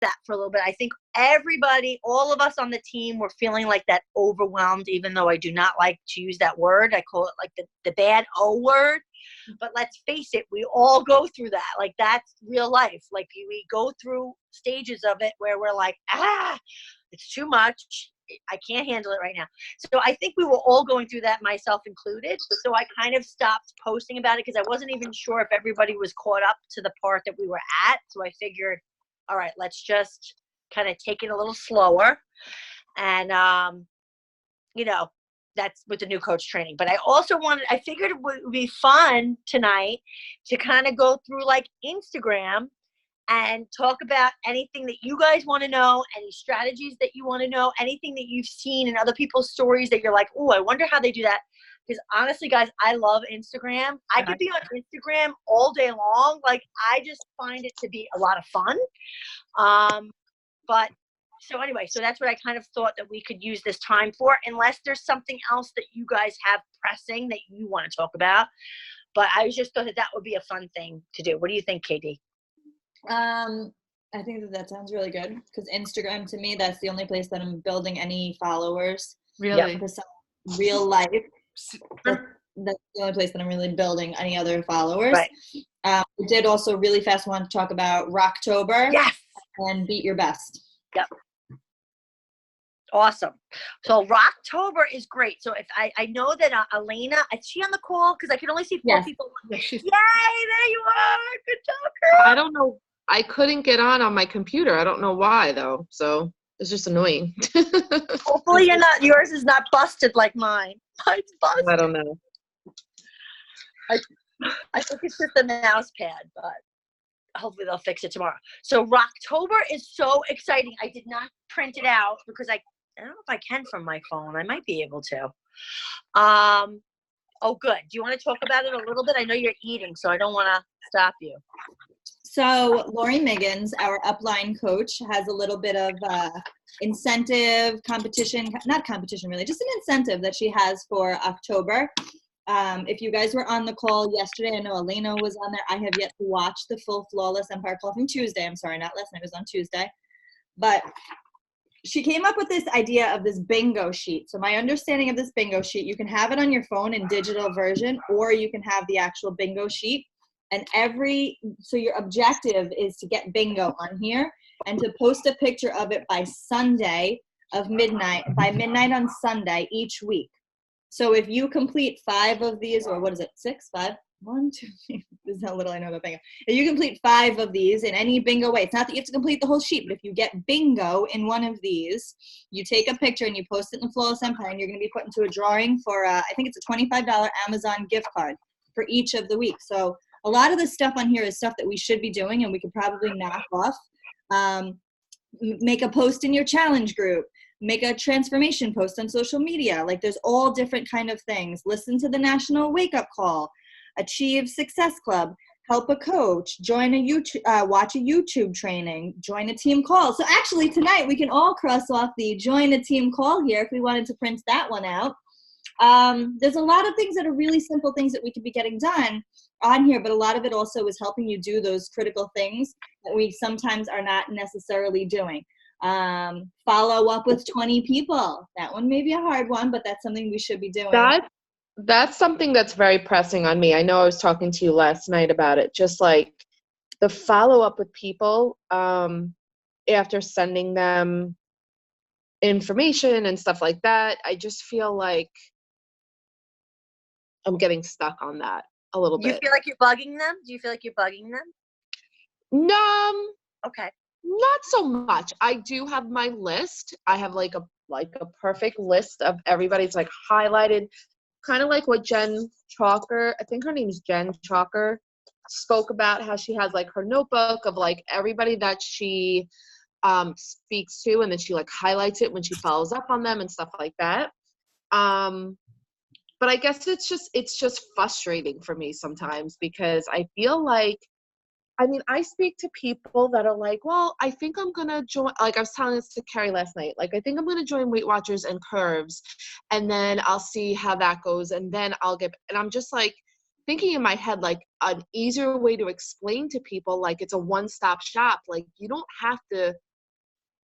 that for a little bit. I think everybody, all of us on the team were feeling like that overwhelmed, even though I do not like to use that word. I call it like the bad O word. But let's face it, we all go through that. Like, that's real life. Like, we go through stages of it where we're like, it's too much. I can't handle it right now. So I think we were all going through that, myself included. So I kind of stopped posting about it because I wasn't even sure if everybody was caught up to the part that we were at. So I figured, all right, let's just kind of take it a little slower. And, that's with the new coach training. But I figured it would be fun tonight to kind of go through like Instagram and talk about anything that you guys want to know, any strategies that you want to know, anything that you've seen in other people's stories that you're like, oh, I wonder how they do that. Because honestly, guys, I love Instagram. I could be on Instagram all day long. Like, I just find it to be a lot of fun. So anyway, so that's what I kind of thought that we could use this time for, unless there's something else that you guys have pressing that you want to talk about. But I just thought that would be a fun thing to do. What do you think, Katie? I think that sounds really good, because Instagram, to me, that's the only place that I'm building any followers. Really? Yep. Real life. That's the only place that I'm really building any other followers. Right. We did also really fast want to talk about Rocktober. Yes. And Beat Your Best. Yep. Awesome. So Rocktober is great. So if I know that Elena, is she on the call? Because I can only see four people. Yes, Yay, there you are. Good job, girl. I don't know. I couldn't get on my computer. I don't know why, though. So it's just annoying. Hopefully yours is not busted like mine. Mine's busted. I don't know. I think it's just a mouse pad, but hopefully they'll fix it tomorrow. So Rocktober is so exciting. I did not print it out because I don't know if I can from my phone. I might be able to. Oh, good. Do you want to talk about it a little bit? I know you're eating, so I don't want to stop you. So Lori Miggins, our upline coach, has a little bit of incentive competition, not competition really, just an incentive that she has for October. If you guys were on the call yesterday, I know Elena was on there. I have yet to watch the full Flawless Empire call from Tuesday. I'm sorry, not last night. It was on Tuesday. But she came up with this idea of this bingo sheet. So my understanding of this bingo sheet, you can have it on your phone in digital version, or you can have the actual bingo sheet. And so your objective is to get bingo on here and to post a picture of it by Sunday of midnight, by midnight on Sunday each week. So if you complete 5 of these, or what is it, 6, 5? 1, 2, 3. This is how little I know about bingo. If you complete 5 of these in any bingo way, it's not that you have to complete the whole sheet, but if you get bingo in one of these, you take a picture and you post it in the Flawless Empire, and you're going to be put into a drawing for, I think it's a $25 Amazon gift card for each of the weeks. So a lot of the stuff on here is stuff that we should be doing and we could probably knock off. Make a post in your challenge group. Make a transformation post on social media. Like, there's all different kind of things. Listen to the National Wake Up Call. Achieve Success Club. Help a coach. Join a YouTube. Watch a YouTube training. Join a team call. So actually tonight we can all cross off the join a team call here if we wanted to print that one out. There's a lot of things that are really simple things that we could be getting done on here, but a lot of it also is helping you do those critical things that we sometimes are not necessarily doing. Follow up with 20 people. That one may be a hard one, but that's something we should be doing. That's something that's very pressing on me. I know I was talking to you last night about it, just like the follow up with people after sending them information and stuff like that. I just feel like I'm getting stuck on that a little bit. You feel like you're bugging them? Do you feel like you're bugging them? No. Okay. Not so much. I do have my list. I have like a perfect list of everybody's like highlighted, kind of like what Jen Chalker, I think her name is Jen Chalker, spoke about, how she has like her notebook of like everybody that she speaks to, and then she like highlights it when she follows up on them and stuff like that. But I guess it's just frustrating for me sometimes, because I feel like, I mean, I speak to people that are like, well, I think I'm going to join, like I was telling this to Carrie last night, like, I think I'm going to join Weight Watchers and Curves, and then I'll see how that goes, and then and I'm just like thinking in my head, like, an easier way to explain to people, like, it's a one-stop shop. Like, you don't have to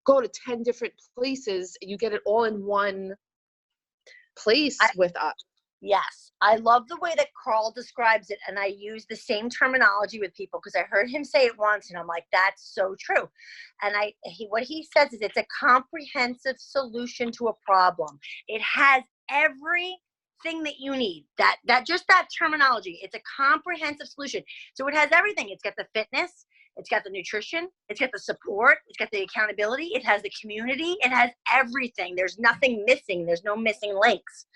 go to 10 different places. You get it all in one place with us. Yes, I love the way that Carl describes it, and I use the same terminology with people because I heard him say it once, and I'm like, that's so true. And what he says is it's a comprehensive solution to a problem. It has everything that you need. That terminology. It's a comprehensive solution. So it has everything. It's got the fitness. It's got the nutrition. It's got the support. It's got the accountability. It has the community. It has everything. There's nothing missing. There's no missing links.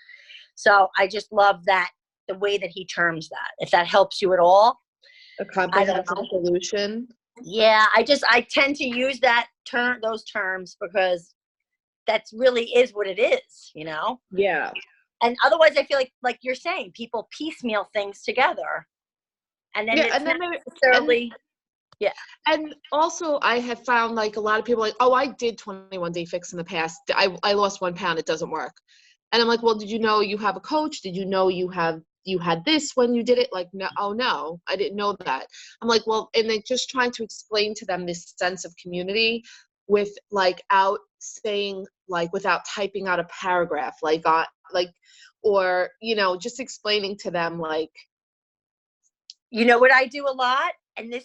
So I just love that, the way that he terms that. If that helps you at all. A comprehensive solution. Yeah, I tend to use those terms because that really is what it is, you know? Yeah. And otherwise I feel like you're saying, people piecemeal things together. And then it's not necessarily. Yeah. And also I have found like a lot of people like, oh, I did 21 Day Fix in the past. I lost 1 pound. It doesn't work. And I'm like, well, did you know you have a coach? Did you know you had this when you did it? Like, no, oh no, I didn't know that. I'm like, well, and then just trying to explain to them this sense of community without typing out a paragraph, or, you know, just explaining to them, like. You know what I do a lot? And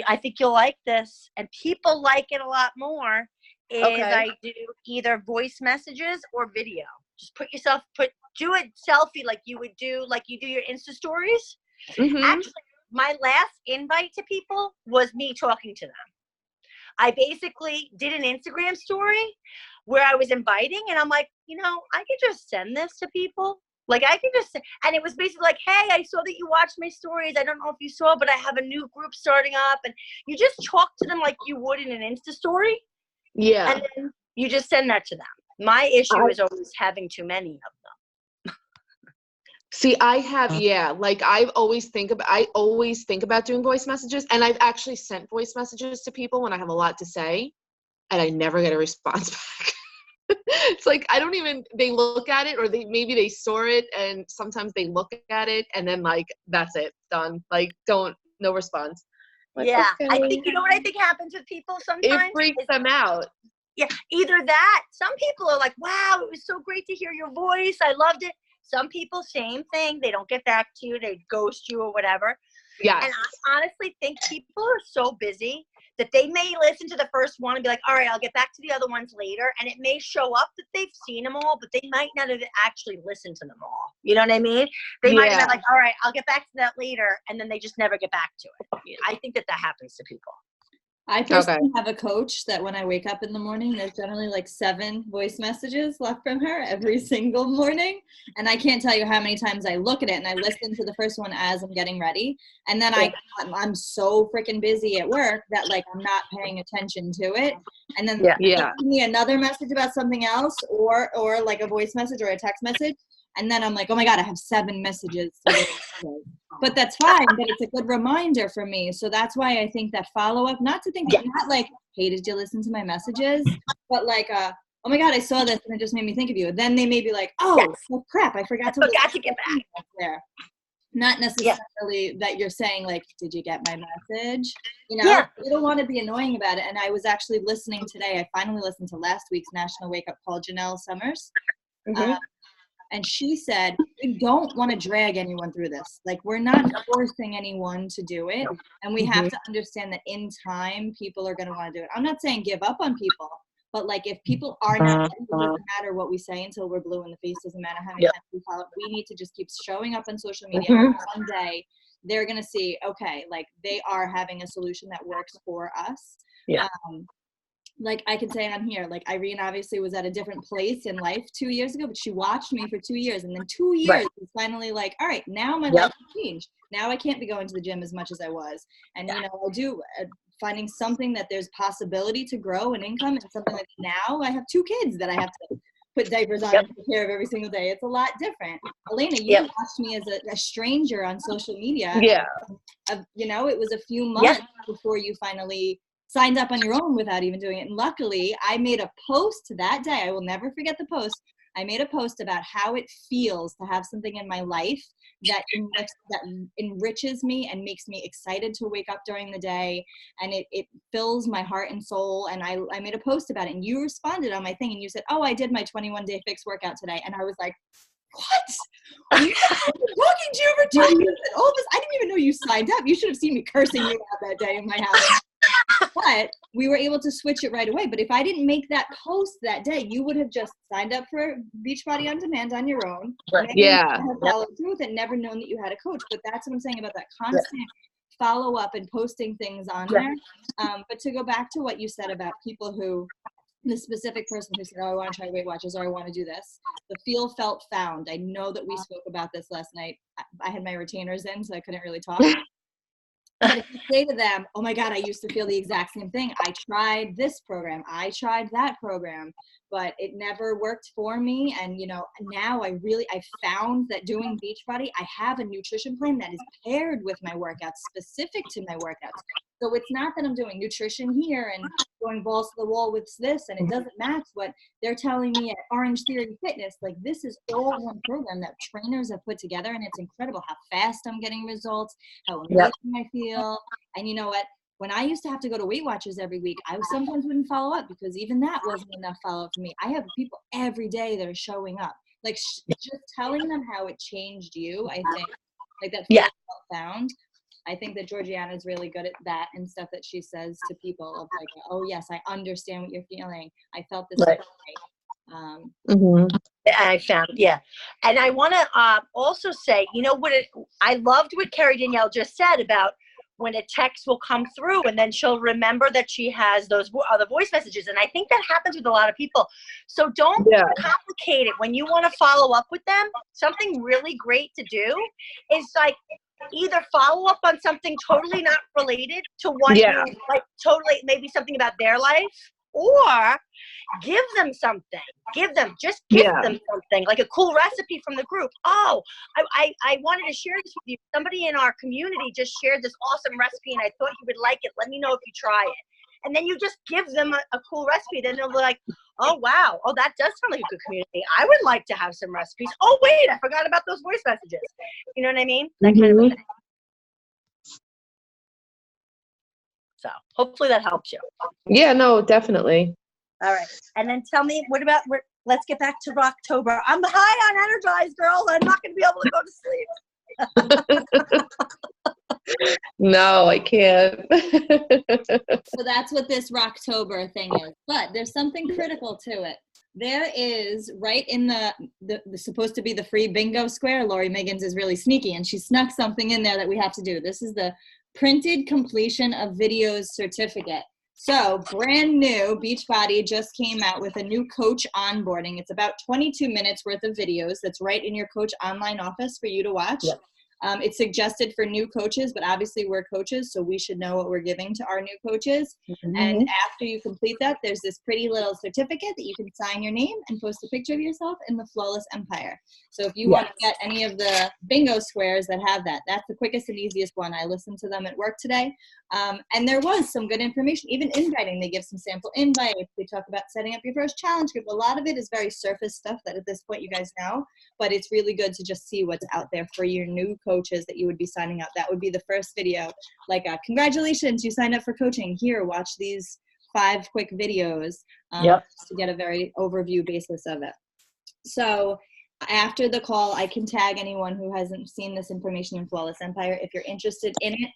I think you'll like this, and people like it a lot more, is I do either voice messages or video. Just do a selfie like you do your Insta stories. Mm-hmm. Actually, my last invite to people was me talking to them. I basically did an Instagram story where I was inviting, and I'm like, you know, I could just send this to people. Like and it was basically like, hey, I saw that you watched my stories. I don't know if you saw, but I have a new group starting up. And you just talk to them like you would in an Insta story. Yeah. And then you just send that to them. My issue is always having too many of them. See, I always think about doing voice messages, and I've actually sent voice messages to people when I have a lot to say, and I never get a response back. It's like, they look at it, or maybe they saw it, and sometimes they look at it and then like, that's it, done. Like, no response. Like, yeah. okay. I think, you know what I think happens with people sometimes? It freaks them out. Yeah, either that. Some people are like, wow, it was so great to hear your voice. I loved it. Some people, same thing. They don't get back to you. They ghost you or whatever. Yes. And I honestly think people are so busy that they may listen to the first one and be like, all right, I'll get back to the other ones later. And it may show up that they've seen them all, but they might not have actually listened to them all. You know what I mean? They might have been like, all right, I'll get back to that later. And then they just never get back to it. I think that happens to people. I personally have a coach that when I wake up in the morning, there's generally like 7 voice messages left from her every single morning. And I can't tell you how many times I look at it and I listen to the first one as I'm getting ready. And then I'm so freaking busy at work that like I'm not paying attention to it. And then give me another message about something else or like a voice message or a text message. And then I'm like, oh my God, I have 7 messages. But that's fine. But it's a good reminder for me. So that's why I think that follow-up, not like, hey, did you listen to my messages? But like, oh my God, I saw this and it just made me think of you. Then they may be like, oh, well, crap, I forgot to get back there. Not necessarily that you're saying like, did you get my message? You know, you don't want to be annoying about it. And I was actually listening today. I finally listened to last week's National Wake Up Call, Janelle Summers. Mm-hmm. And she said, we don't want to drag anyone through this. Like, we're not forcing anyone to do it. And we have to understand that in time, people are going to want to do it. I'm not saying give up on people, but like, if people are not, it doesn't matter what we say until we're blue in the face. Doesn't matter how many times we follow. We need to just keep showing up on social media. One day, they're going to see, okay, like they are having a solution that works for us. Yeah. Like I could say on here, like Irene obviously was at a different place in life 2 years ago, but she watched me for 2 years. And then 2 years was finally like, all right, now my life has changed. Now I can't be going to the gym as much as I was. And, you know, I'll do finding something that there's possibility to grow an income and something like now I have 2 kids that I have to put diapers on and take care of every single day. It's a lot different. Elena, you watched me as a stranger on social media. Yeah. You know, it was a few months before you finally signed up on your own without even doing it. And luckily, I made a post that day. I will never forget the post I made a post about how it feels to have something in my life that enriches me and makes me excited to wake up during the day, and it fills my heart and soul. And I made a post about it, and you responded on my thing, and you said, oh, I did my 21-day fix workout today. And I was like, what? We've been talking to you for 2 years and all this. I didn't even know you signed up. You should have seen me cursing you out that day in my house. But we were able to switch it right away. But if I didn't make that post that day, you would have just signed up for Beachbody On Demand on your own. Yeah. Have followed through with it, never known that you had a coach. But that's what I'm saying about that constant follow up and posting things on there. But to go back to what you said about people who, the specific person who said, oh, I want to try Weight Watchers, or I want to do this, the feel, felt, found. I know that we spoke about this last night. I had my retainers in, so I couldn't really talk. But if you say to them, oh my God, I used to feel the exact same thing. I tried this program. I tried that program, but it never worked for me. And, you know, now I found that doing Beachbody, I have a nutrition plan that is paired with my workouts, specific to my workouts. So it's not that I'm doing nutrition here and going balls to the wall with this, and it doesn't match what they're telling me at Orange Theory Fitness. Like, this is all one program that trainers have put together, and it's incredible how fast I'm getting results, how amazing I feel. And you know what? When I used to have to go to Weight Watchers every week, I sometimes wouldn't follow up because even that wasn't enough follow-up for me. I have people every day that are showing up. Like, just telling them how it changed you, I think, like that feel found. I think that Georgiana is really good at that and stuff that she says to people of like, oh yes, I understand what you're feeling. I felt this way. I found, and I want to also say, you know what? I loved what Carrie Danielle just said about when a text will come through and then she'll remember that she has those other voice messages, and I think that happens with a lot of people. So don't complicate it when you want to follow up with them. Something really great to do is like, either follow up on something totally not related to what you like, totally maybe something about their life, or give them something. Give them something, like a cool recipe from the group. Oh, I wanted to share this with you. Somebody in our community just shared this awesome recipe and I thought you would like it. Let me know if you try it. And then you just give them a cool recipe. Then they'll be like, oh, wow. Oh, that does sound like a good community. I would like to have some recipes. Oh, wait, I forgot about those voice messages. You know what I mean? That kind of a thing. So hopefully that helps you. Yeah, no, definitely. All right. And then tell me, let's get back to Rocktober. I'm high on Energized, girls. I'm not going to be able to go to sleep. No, I can't. So that's what this Rocktober thing is. But there's something critical to it. There is, right in the supposed to be the free bingo square, Lori Miggins is really sneaky, and she snuck something in there that we have to do. This is the printed completion of videos certificate. So brand new, Beachbody just came out with a new coach onboarding. It's about 22 minutes worth of videos that's right in your coach online office for you to watch. Yep. It's suggested for new coaches, but obviously we're coaches, so we should know what we're giving to our new coaches. Mm-hmm. And after you complete that, there's this pretty little certificate that you can sign your name and post a picture of yourself in the Flawless Empire. So if you want to get any of the bingo squares that have that, that's the quickest and easiest one. I listened to them at work today. And there was some good information, even inviting. They give some sample invites. They talk about setting up your first challenge group. A lot of it is very surface stuff that at this point you guys know, but it's really good to just see what's out there for your new coaches that you would be signing up. That would be the first video, like congratulations, you signed up for coaching. Here, watch these 5 quick videos to get a very overview basis of it. So after the call, I can tag anyone who hasn't seen this information in Flawless Empire. If you're interested in it,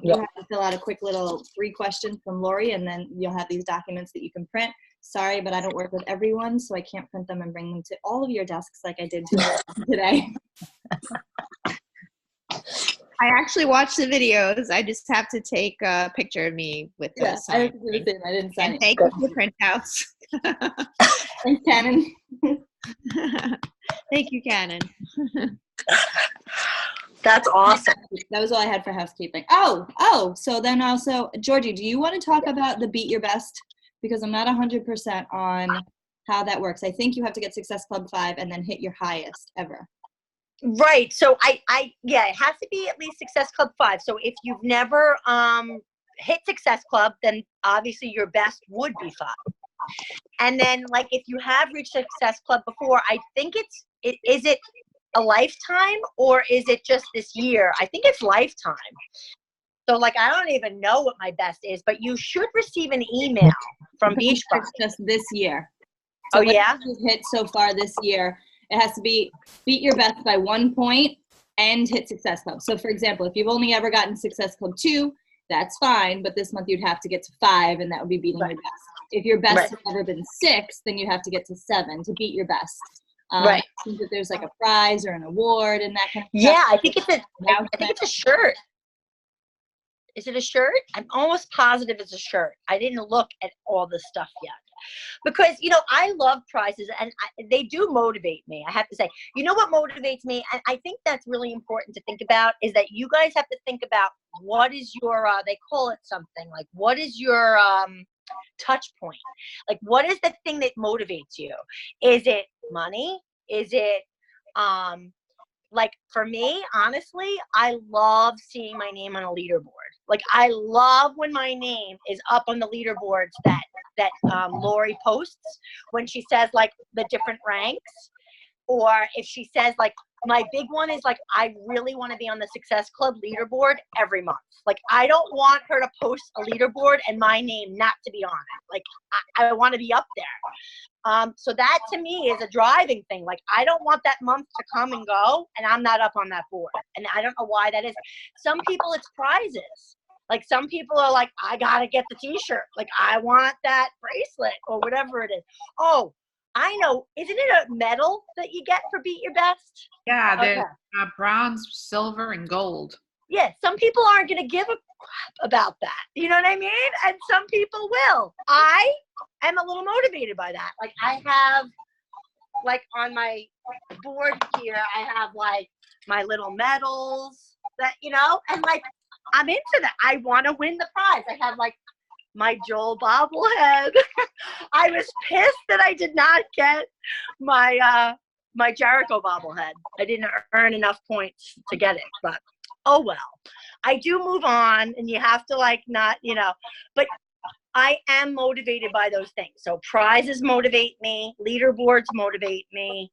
you have to fill out a quick little 3 questions from Lori, and then you'll have these documents that you can print. Sorry, but I don't work with everyone, so I can't print them and bring them to all of your desks like I did today. I actually watched the videos. I just have to take a picture of me with the sign. I didn't sign and take the printouts. Thanks, Cannon. Thank you, Cannon. That's awesome. That was all I had for housekeeping. Oh, so then also, Georgie, do you want to talk about the Beat Your Best? Because I'm not 100% on how that works. I think you have to get Success Club 5 and then hit your highest ever. Right. So it has to be at least Success Club 5. So if you've never hit Success Club, then obviously your best would be 5. And then like if you have reached Success Club before, I think is it a lifetime or is it just this year? I think it's lifetime. So like I don't even know what my best is, but you should receive an email from Beachbody. It's just this year. So Oh yeah? you've hit so far this year, it has to be beat your best by 1 point and hit Success Club. So for example, if you've only ever gotten Success Club 2, that's fine, but this month you'd have to get to 5 and that would be beating your best. If your best has never been 6, then you have to get to 7 to beat your best. Right. I think that there's like a prize or an award and that kind of Yeah, stuff. I think it's a shirt. Is it a shirt? I'm almost positive it's a shirt. I didn't look at all this stuff yet. Because, you know, I love prizes and they do motivate me. I have to say, you know what motivates me? And I think that's really important to think about is that you guys have to think about what is your, they call it something like, what is your touch point? Like, what is the thing that motivates you? Is it money? Is it, like for me, honestly, I love seeing my name on a leaderboard. Like I love when my name is up on the leaderboards that Lori posts when she says like the different ranks, or if she says like my big one is like I really want to be on the Success Club leaderboard every month. Like I don't want her to post a leaderboard and my name not to be on it. Like I want to be up there. So that to me is a driving thing. Like I don't want that month to come and go and I'm not up on that board. And I don't know why that is. Some people it's prizes. Like some people are like, I gotta get the t-shirt. Like I want that bracelet or whatever it is. Oh, I know. Isn't it a medal that you get for Beat Your Best? Yeah, there's bronze, silver, and gold. Yeah, some people aren't gonna give a crap about that. You know what I mean? And some people will. I am a little motivated by that. Like I have, like on my board here, I have like my little medals that, you know, and like I'm into that. I want to win the prize. I have like my Joel bobblehead. I was pissed that I did not get my my Jericho bobblehead. I didn't earn enough points to get it, but oh well. I do move on, and you have to like not, you know, but I am motivated by those things. So prizes motivate me, leaderboards motivate me.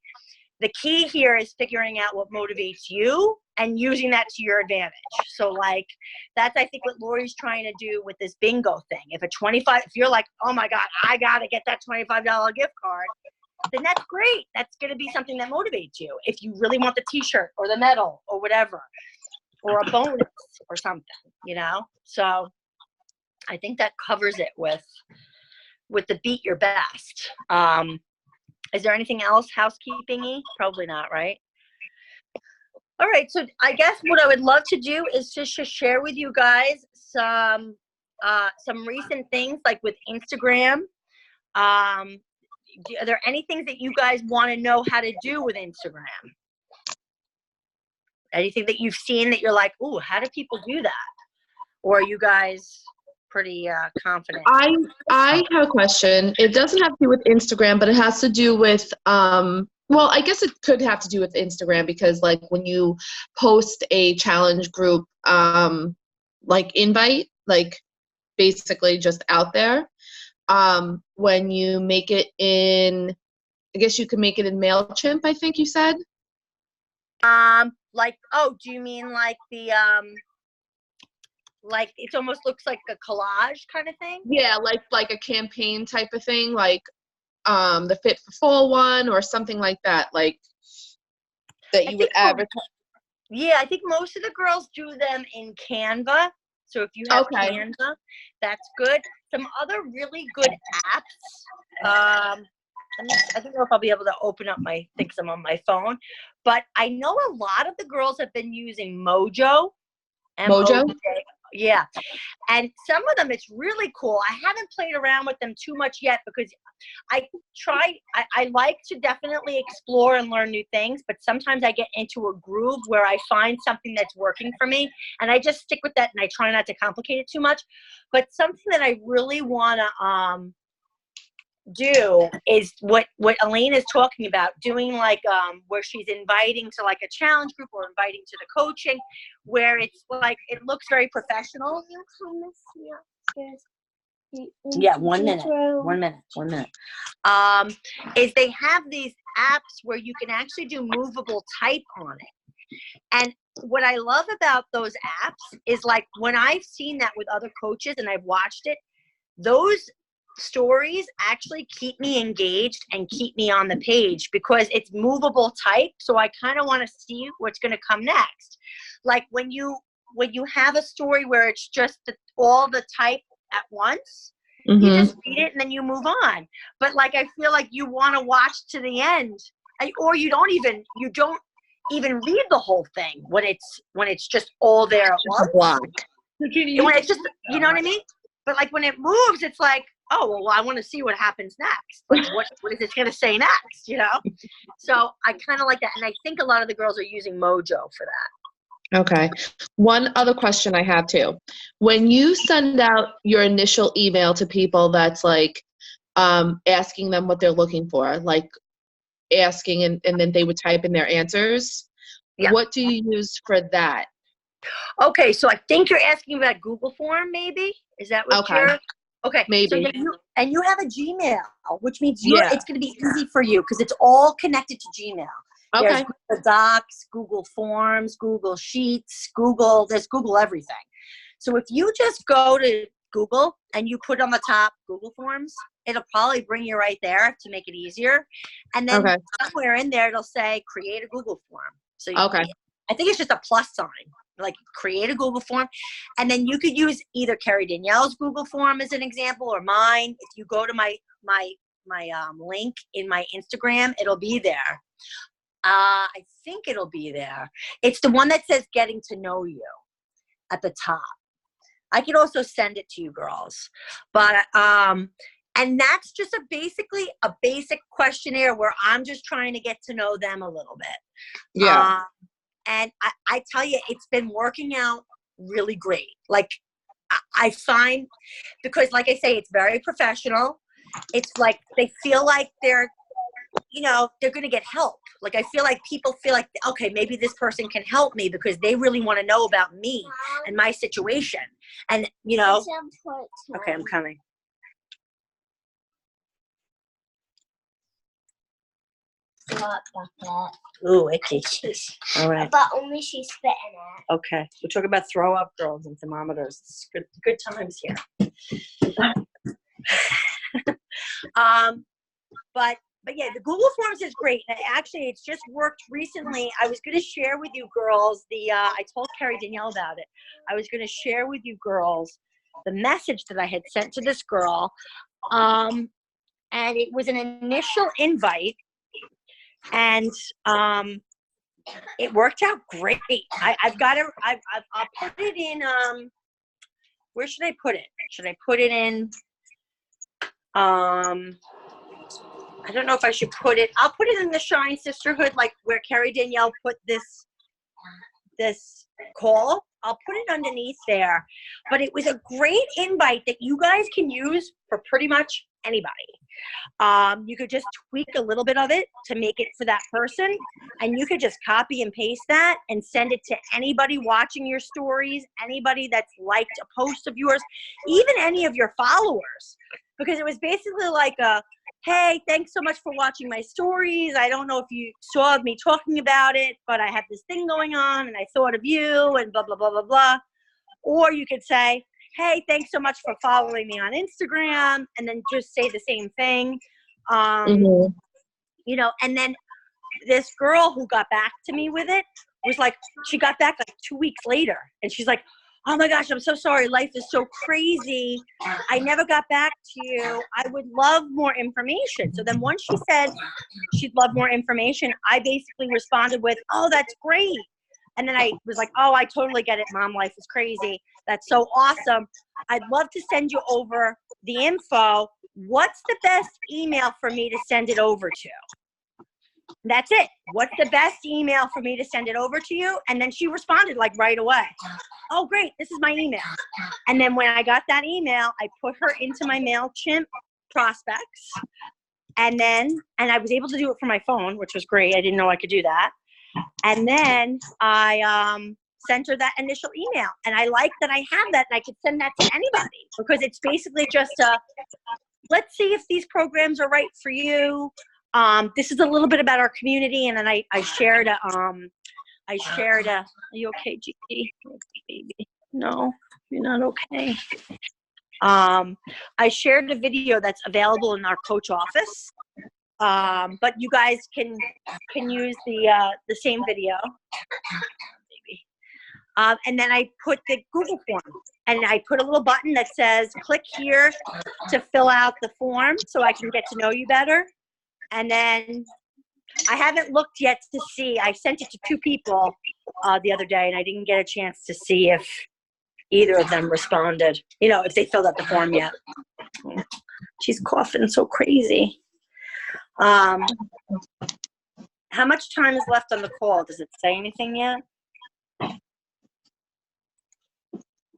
The key here is figuring out what motivates you and using that to your advantage. So like, that's, I think what Lori's trying to do with this bingo thing. If you're like, oh my God, I got to get that $25 gift card, then that's great. That's going to be something that motivates you. If you really want the t-shirt or the medal or whatever, or a bonus or something, you know? So I think that covers it with the beat your best. Is there anything else housekeeping-y? Probably not, right? All right, so I guess what I would love to do is just to share with you guys some recent things like with Instagram. Are there any things that you guys want to know how to do with Instagram? Anything that you've seen that you're like, ooh, how do people do that? Or are you guys pretty confident? I have a question. It doesn't have to do with Instagram, but it has to do with well, I guess it could have to do with Instagram because like when you post a challenge group like invite, like basically just out there, when you make it in, I guess you could make it in MailChimp, I think you said. Like, oh, do you mean like the like it almost looks like a collage kind of thing? Yeah, like a campaign type of thing, like the Fit for Fall one or something like that, like that you would advertise. Yeah, I think most of the girls do them in Canva. So if you have Canva, that's good. Some other really good apps. I don't know if I'll be able to open up my things. I'm on my phone, but I know a lot of the girls have been using Mojo. Mojo? Yeah. And some of them, it's really cool. I haven't played around with them too much yet because I like to definitely explore and learn new things, but sometimes I get into a groove where I find something that's working for me and I just stick with that and I try not to complicate it too much. But something that I really want to do is what Elaine is talking about, doing like where she's inviting to like a challenge group or inviting to the coaching where it's like it looks very professional. Yeah, 1 minute. 1 minute. 1 minute. Is they have these apps where you can actually do movable type on it. And what I love about those apps is like when I've seen that with other coaches and I've watched it, those stories actually keep me engaged and keep me on the page because it's movable type. So I kind of want to see what's going to come next. Like when you have a story where it's just all the type at once, you just read it and then you move on. But like I feel like you want to watch to the end, or you don't even read the whole thing when it's just all there at once. When it's just, you know what I mean? But like when it moves, it's like, oh well, I want to see what happens next. Like what is it going to say next? You know? So I kind of like that, and I think a lot of the girls are using Mojo for that. Okay. One other question I have too. When you send out your initial email to people that's like asking them what they're looking for, like asking and then they would type in their answers, what do you use for that? Okay, so I think you're asking about Google Form, maybe? Is that what you're? Okay, maybe. So you have a Gmail, which means it's going to be easy for you because it's all connected to Gmail. Okay. There's Google Docs, Google Forms, Google Sheets, there's Google everything. So if you just go to Google and you put on the top Google Forms, it'll probably bring you right there to make it easier. And then somewhere in there, it'll say create a Google form. So I think it's just a plus sign, like create a Google form. And then you could use either Carrie Danielle's Google form as an example or mine. If you go to my link in my Instagram, it'll be there. I think it'll be there. It's the one that says getting to know you at the top. I could also send it to you girls, but and that's just basically a basic questionnaire where I'm just trying to get to know them a little bit. And I tell you, it's been working out really great. Like I find, because like I say, it's very professional. It's like they feel like they're going to get help. Like I feel like people feel like, okay, maybe this person can help me because they really want to know about me and my situation. And okay, I'm coming. Ooh, icky. All right. But only she's spitting it. Okay. We're talking about throw up girls and thermometers. It's good times here. But yeah, the Google Forms is great. And actually, it's just worked recently. I was going to share with you girls I told Carrie Danielle about it. I was going to share with you girls the message that I had sent to this girl. And it was an initial invite. And it worked out great. I've got it. I'll put it in. Where should I put it? Should I put it in? I don't know if I should put it. I'll put it in the Shine Sisterhood, like where Carrie Danielle put this call. I'll put it underneath there. But it was a great invite that you guys can use for pretty much anybody. You could just tweak a little bit of it to make it for that person, and you could just copy and paste that and send it to anybody watching your stories, anybody that's liked a post of yours, even any of your followers, because it was basically like hey, thanks so much for watching my stories. I don't know if you saw me talking about it, but I have this thing going on and I thought of you and blah, blah, blah, blah, blah. Or you could say, hey, thanks so much for following me on Instagram, and then just say the same thing. And then this girl who got back to me with it was like, she got back like 2 weeks later, and she's like, oh my gosh, I'm so sorry. Life is so crazy. I never got back to you. I would love more information. So then once she said she'd love more information, I basically responded with, oh, that's great. And then I was like, oh, I totally get it, Mom. Life is crazy. That's so awesome. I'd love to send you over the info. What's the best email for me to send it over to? That's it. What's the best email for me to send it over to you? And then she responded like right away. Oh, great. This is my email. And then when I got that email, I put her into my MailChimp prospects. And I was able to do it from my phone, which was great. I didn't know I could do that. And then I sent her that initial email. And I like that I have that and I could send that to anybody because it's basically just let's see if these programs are right for you. This is a little bit about our community. And then I shared are you okay, Gigi? Baby. No, you're not okay. I shared a video that's available in our coach office. But you guys can use the same video. Baby. And then I put the Google form and I put a little button that says click here to fill out the form so I can get to know you better. And then I haven't looked yet to see. I sent it to 2 people the other day and I didn't get a chance to see if either of them responded, if they filled out the form yet. She's coughing so crazy. How much time is left on the call? Does it say anything yet?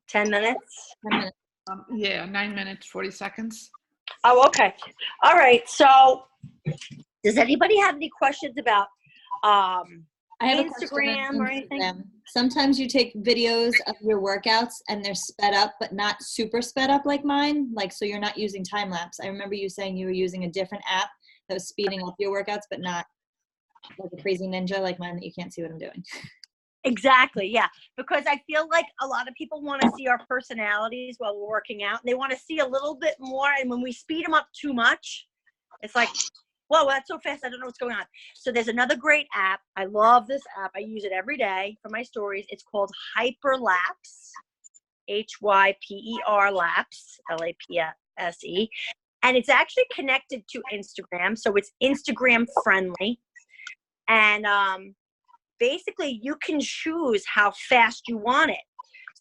10 minutes? 10 minutes. Yeah, 9 minutes, 40 seconds. Oh, okay. All right. So does anybody have any questions about I have a Instagram question or on anything? Instagram. Sometimes you take videos of your workouts and they're sped up, but not super sped up like mine. Like, so you're not using time lapse. I remember you saying you were using a different app that was speeding up your workouts, but not like a crazy ninja like mine that you can't see what I'm doing. Exactly. Yeah. Because I feel like a lot of people want to see our personalities while we're working out. They want to see a little bit more. And when we speed them up too much, it's like, whoa, that's so fast. I don't know what's going on. So there's another great app. I love this app. I use it every day for my stories. It's called Hyperlapse, HYPER Lapse, LAPSE. And it's actually connected to Instagram. So it's Instagram friendly. And basically you can choose how fast you want it.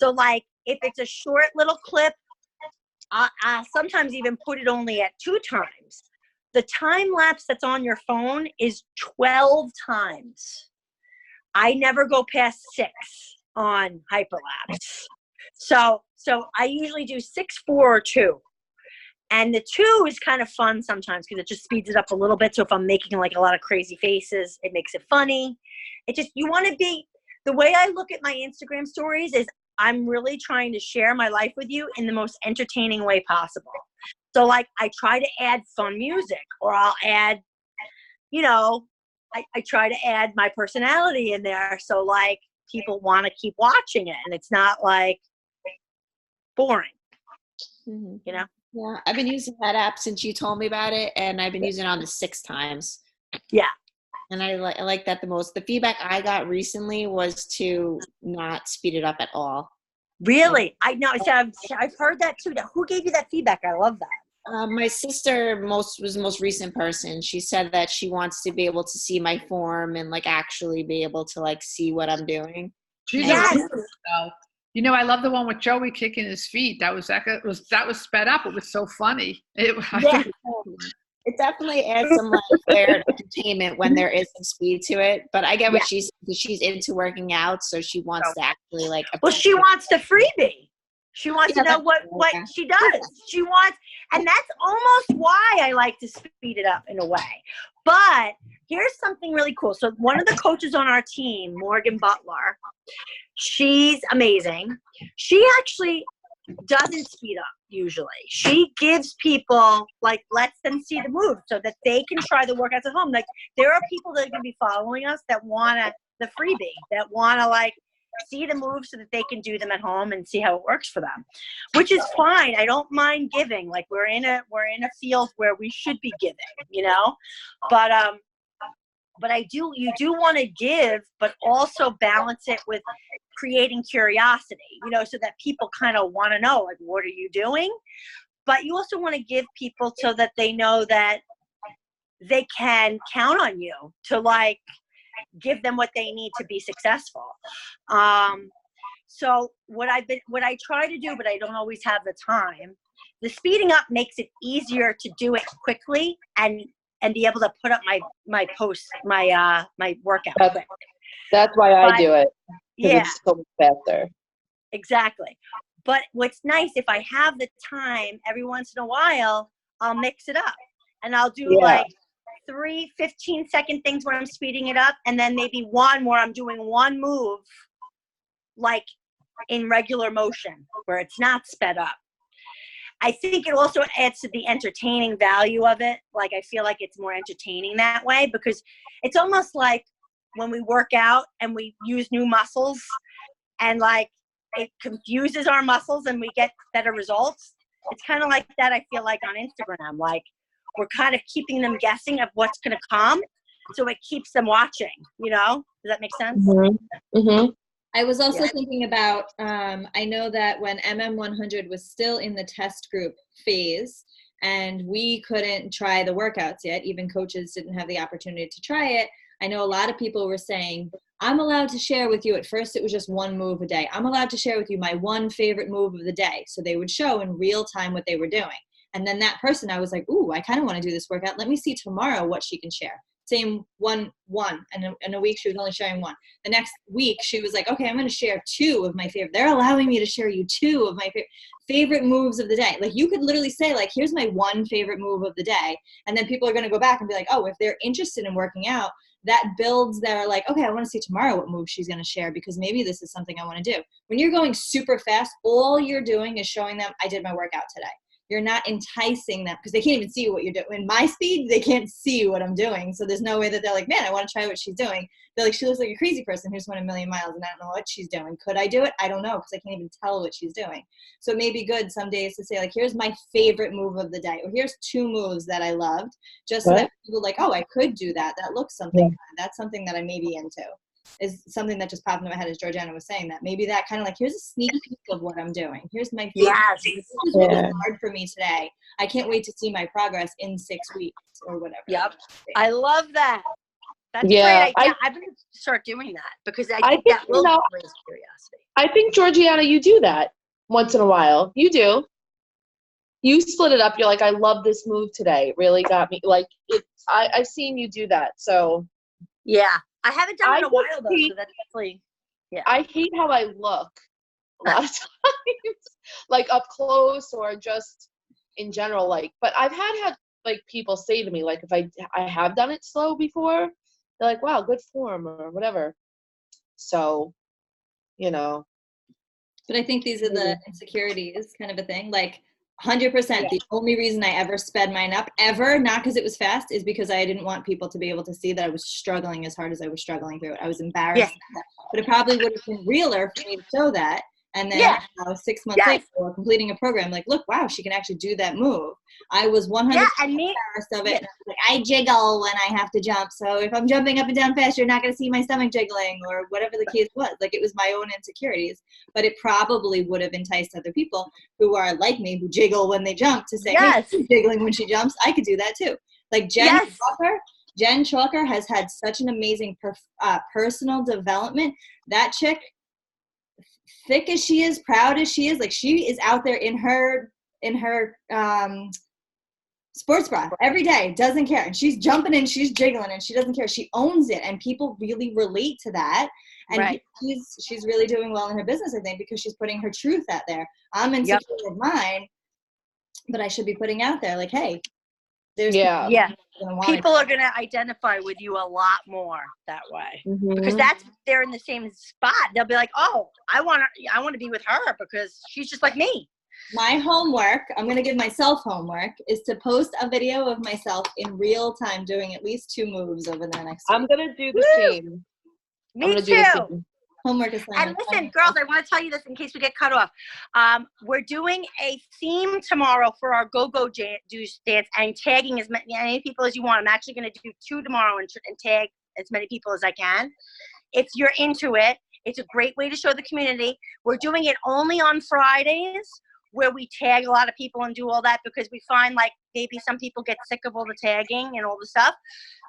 So like if it's a short little clip, I sometimes even put it only at 2 times. The time lapse that's on your phone is 12 times. I never go past 6 on Hyperlapse. So I usually do 6, 4, or 2. And the 2 is kind of fun sometimes because it just speeds it up a little bit. So if I'm making like a lot of crazy faces, it makes it funny. It just, you want to be, the way I look at my Instagram stories is I'm really trying to share my life with you in the most entertaining way possible. So like I try to add fun music or I'll add, I try to add my personality in there. So like people want to keep watching it and it's not like boring, Yeah, I've been using that app since you told me about it, and I've been using it on the 6 times. Yeah. And I like that the most. The feedback I got recently was to not speed it up at all. Really? I know. So I've heard that too. Now, who gave you that feedback? I love that. My sister was the most recent person. She said that she wants to be able to see my form and like actually be able to like see what I'm doing. She's Yes. I love the one with Joey kicking his feet. That was sped up. It was so funny. Yeah. It definitely adds some like flair and entertainment when there is some speed to it. But I get what she's into working out, so she wants to actually like. Well, she wants the freebie. She wants to know what she does. She wants, and that's almost why I like to speed it up in a way. But here's something really cool. So one of the coaches on our team, Morgan Butler, she's amazing. She actually doesn't speed up usually. She gives people, like, lets them see the move so that they can try the workouts at home. Like, there are people that are going to be following us that want the freebie, that want to, like, see the moves so that they can do them at home and see how it works for them, which is fine. I don't mind giving. Like, we're in a field where we should be giving, but you do want to give, but also balance it with creating curiosity, so that people kind of want to know, like, what are you doing? But you also want to give people so that they know that they can count on you to, like, give them what they need to be successful. So what I try to do, but I don't always have the time, the speeding up makes it easier to do it quickly and be able to put up my post, my workout quick. That's why I do it. Yeah. It's so much faster. Exactly. But what's nice, if I have the time, every once in a while, I'll mix it up. And I'll do like 3 15-second things where I'm speeding it up, and then maybe one where I'm doing one move like in regular motion where it's not sped up. I think it also adds to the entertaining value of it. Like, I feel like it's more entertaining that way, because it's almost like when we work out and we use new muscles and like it confuses our muscles and we get better results. It's kind of like that, I feel like, on Instagram. Like, we're kind of keeping them guessing of what's going to come. So it keeps them watching, you know? Does that make sense? Mm-hmm. Mm-hmm. I was also thinking about, I know that when MM100 was still in the test group phase and we couldn't try the workouts yet, even coaches didn't have the opportunity to try it. I know a lot of people were saying, I'm allowed to share with you. At first, it was just one move a day. I'm allowed to share with you my one favorite move of the day. So they would show in real time what they were doing. And then that person, I was like, ooh, I kind of want to do this workout. Let me see tomorrow what she can share. Same one, and in a week she was only sharing one. The next week she was like, okay, I'm going to share 2 of my favorite. They're allowing me to share you 2 of my favorite moves of the day. Like, you could literally say, like, here's my one favorite move of the day, and then people are going to go back and be like, oh, if they're interested in working out, that builds their, like, okay, I want to see tomorrow what move she's going to share, because maybe this is something I want to do. When you're going super fast, all you're doing is showing them, I did my workout today. You're not enticing them, because they can't even see what you're doing. In my speed, they can't see what I'm doing. So there's no way that they're like, man, I want to try what she's doing. They're like, she looks like a crazy person who's won a million miles and I don't know what she's doing. Could I do it? I don't know, because I can't even tell what she's doing. So it may be good some days to say, like, here's my favorite move of the day, or here's 2 moves that I loved, just so that people like, oh, I could do that. That looks something fun. That's something that I may be into. Is something that just popped into my head as Georgiana was saying that. Maybe that kind of like, here's a sneak peek of what I'm doing. Here's my favorite. Yes. This is what was hard for me today. I can't wait to see my progress in 6 weeks or whatever. Yep. I love that. That's great. I'm going to start doing that, because I think that will raise curiosity. I think, Georgiana, you do that once in a while. You do. You split it up. You're like, I love this move today. It really got me. Like, I've seen you do that. So yeah. I haven't done it in a while, though, so that's definitely, yeah. I hate how I look a lot of times, like up close or just in general, like, but I've had like people say to me, like, if I have done it slow before, they're like, wow, good form or whatever. So, you know. But I think these are the insecurities kind of a thing. Like, 100%. The only reason I ever sped mine up, ever, not because it was fast, is because I didn't want people to be able to see that I was struggling as hard as I was struggling through it. I was embarrassed. But it probably would have been realer for me to show that. And then 6 months later, while completing a program, like, look, wow, she can actually do that move. I was 100% embarrassed of it. Like, I jiggle when I have to jump. So if I'm jumping up and down fast, you're not going to see my stomach jiggling, or whatever the case was. Like, it was my own insecurities. But it probably would have enticed other people who are like me, who jiggle when they jump, to say, hey, she's jiggling when she jumps. I could do that too. Like Jen Chalker has had such an amazing personal development. That chick, thick as she is, proud as she is, like, she is out there in her sports bra every day, doesn't care, and she's jumping and she's jiggling and she doesn't care. She owns it, and people really relate to that. And she's really doing well in her business, I think, because she's putting her truth out there. I'm insecure with mine, but I should be putting out there, like, hey, there's people are going to identify with you a lot more that way, because they're in the same spot. They'll be like, oh, I want to be with her because she's just like me. My homework, I'm going to give myself homework, is to post a video of myself in real time doing at least 2 moves over the next week. I'm going to do the same. Me too. Homework assignment. And listen, girls, I want to tell you this in case we get cut off. We're doing a theme tomorrow for our go-go juice dance, and tagging as many people as you want. I'm actually going to do 2 tomorrow and tag as many people as I can. If you're into it, it's a great way to show the community. We're doing it only on Fridays, where we tag a lot of people and do all that, because we find, like, maybe some people get sick of all the tagging and all the stuff.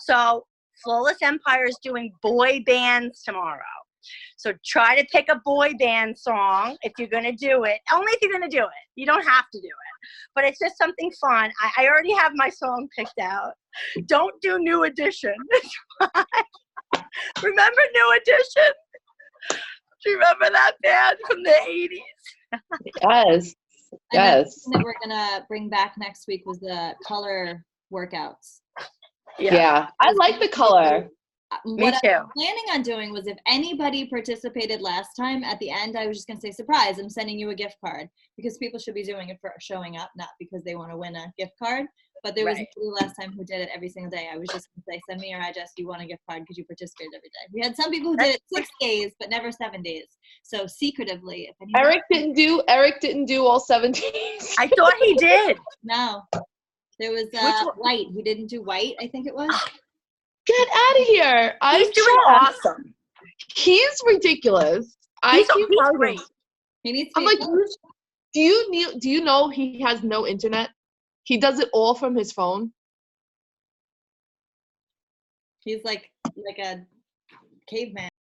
So Flawless Empire is doing boy bands tomorrow. So try to pick a boy band song if you're going to do it. Only if you're going to do it. You don't have to do it. But it's just something fun. I already have my song picked out. Don't do New Edition. Remember New Edition? Do you remember that band from the 80s? Yes. And that we're going to bring back next week was the color workouts. Yeah. I like the color. What too. I was planning on doing was if anybody participated last time, at the end, I was just going to say, surprise, I'm sending you a gift card, because people should be doing it for showing up, not because they want to win a gift card. But there was Right. nobody last time who did it every single day. I was just going to say, send me your address. You want a gift card because you participated every day. We had some people who did it 6 days, but never 7 days. So secretively, if anybody, Eric didn't do all 7 days. I thought he did. no, there was Which one? White who didn't do White, I think it was. Get out of here. He's I'm doing shocked. awesome. He's ridiculous. He's I keep telling great. him. He needs to I'm be like, do you know he has no internet? He does it all from his phone. he's like a caveman.